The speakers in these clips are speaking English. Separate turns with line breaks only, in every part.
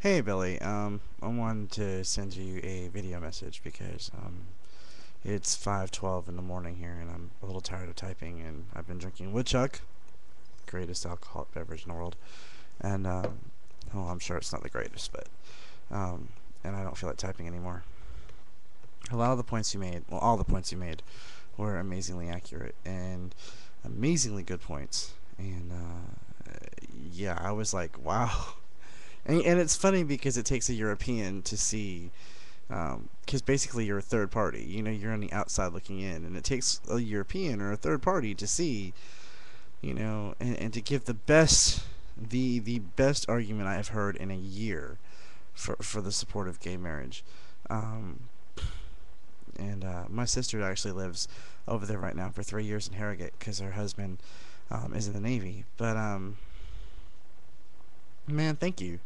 Hey Billy, I wanted to send you a video message because it's 5:12 in the morning here, and I'm a little tired of typing, and I've been drinking woodchuck, greatest alcoholic beverage in the world, and well, I'm sure it's not the greatest, but and I don't feel like typing anymore. A lot of the points you made, well, all the points you made, were amazingly accurate and amazingly good points, and yeah, I was like, wow. And it's funny because it takes a European to see, because basically you're a third party. You know, you're on the outside looking in, and it takes a European or a third party to see, and to give the best argument I have heard in a year for the support of gay marriage. Um, and my sister actually lives over there right now for 3 years in Harrogate because her husband is in the Navy. But man, thank you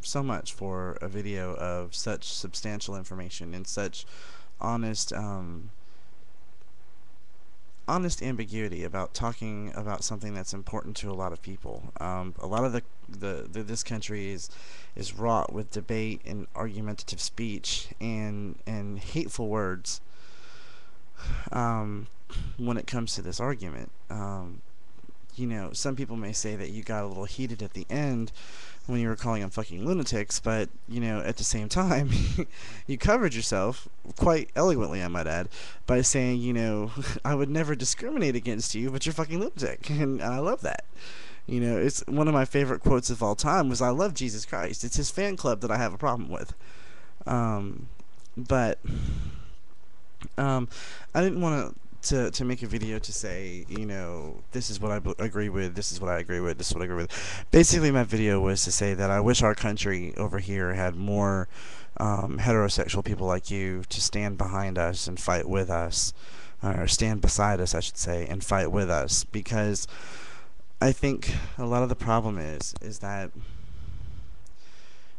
so much for a video of such substantial information and such honest honest ambiguity about talking about something that's important to a lot of people. A lot of this country is wrought with debate and argumentative speech and hateful words um, when it comes to this argument. Some people may say that you got a little heated at the end when you were calling them fucking lunatics, but, at the same time, you covered yourself quite eloquently, I might add, by saying, I would never discriminate against you, but you're fucking lunatic. And I love that. It's one of my favorite quotes of all time was, I love Jesus Christ. It's his fan club that I have a problem with. But I didn't want to make a video to say, this is what I agree with, this is what I agree with, this is what I agree with. Basically, my video was to say that I wish our country over here had more heterosexual people like you to stand behind us and fight with us, or stand beside us, I should say, and fight with us, because I think a lot of the problem is that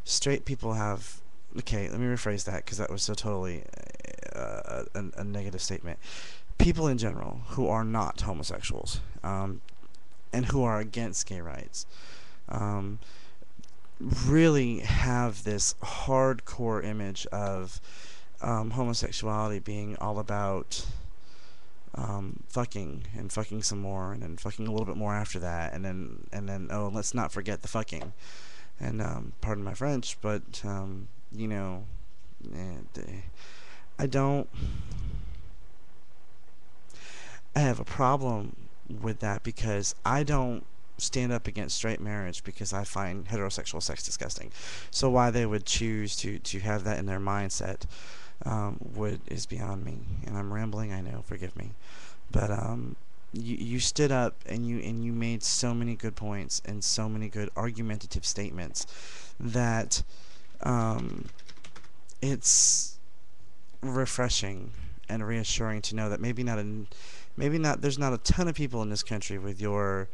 straight people have. Okay, let me rephrase that because that was so totally a negative statement. People in general who are not homosexuals, and who are against gay rights, um, really have this hardcore image of homosexuality being all about fucking and fucking some more and then fucking a little bit more after that, and then oh, let's not forget the fucking. And pardon my French, but you know, I don't. I have a problem with that because I don't stand up against straight marriage because I find heterosexual sex disgusting. So why they would choose to have that in their mindset would is beyond me. And I'm rambling, I know, forgive me. But you stood up and you made so many good points and so many good argumentative statements that um, it's refreshing and reassuring to know that maybe not there's not a ton of people in this country with your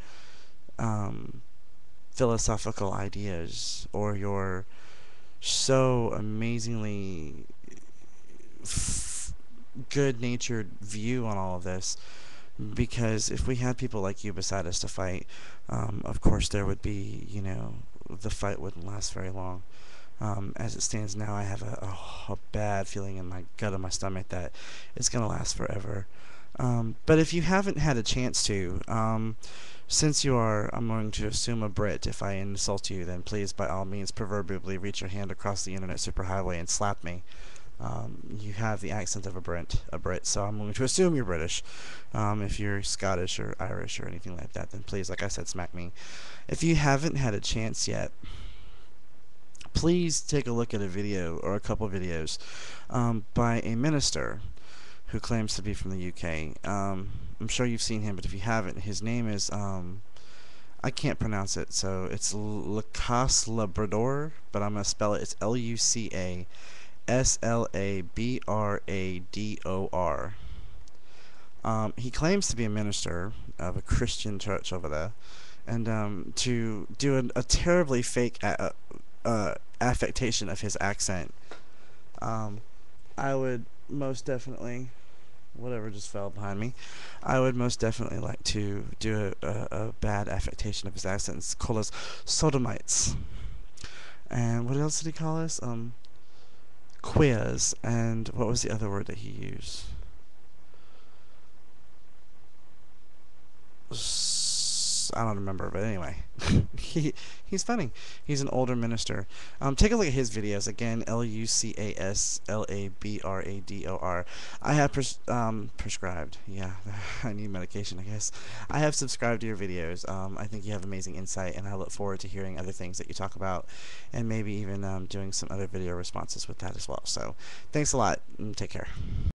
um, philosophical ideas or your so amazingly good-natured view on all of this, because if we had people like you beside us to fight, of course there would be, the fight wouldn't last very long. As it stands now, I have a bad feeling in my gut of my stomach that it's going to last forever. But if you haven't had a chance to, since you are, I'm going to assume, a Brit, if I insult you, then please, by all means, proverbially reach your hand across the internet superhighway and slap me. You have the accent of a Brit, so I'm going to assume you're British. If you're Scottish or Irish or anything like that, then please, like I said, smack me. If you haven't had a chance yet, please take a look at a video or a couple videos by a minister who claims to be from the UK. I'm sure you've seen him, but if you haven't, his name is, I can't pronounce it, so it's Lucas Labrador, but I'm going to spell it. It's Lucaslabrador. He claims to be a minister of a Christian church over there, and to do a terribly fake affectation of his accent, I would most definitely, whatever just fell behind me, I would most definitely like to do a bad affectation of his accent. It's called as sodomites. And what else did he call us? Quiz. And what was the other word that he used? I don't remember, but anyway, he's funny. He's an older minister. Take a look at his videos again. LucasLabrador. I have prescribed. Yeah, I need medication, I guess. I have subscribed to your videos. I think you have amazing insight, and I look forward to hearing other things that you talk about, and maybe even doing some other video responses with that as well. So, thanks a lot, and take care.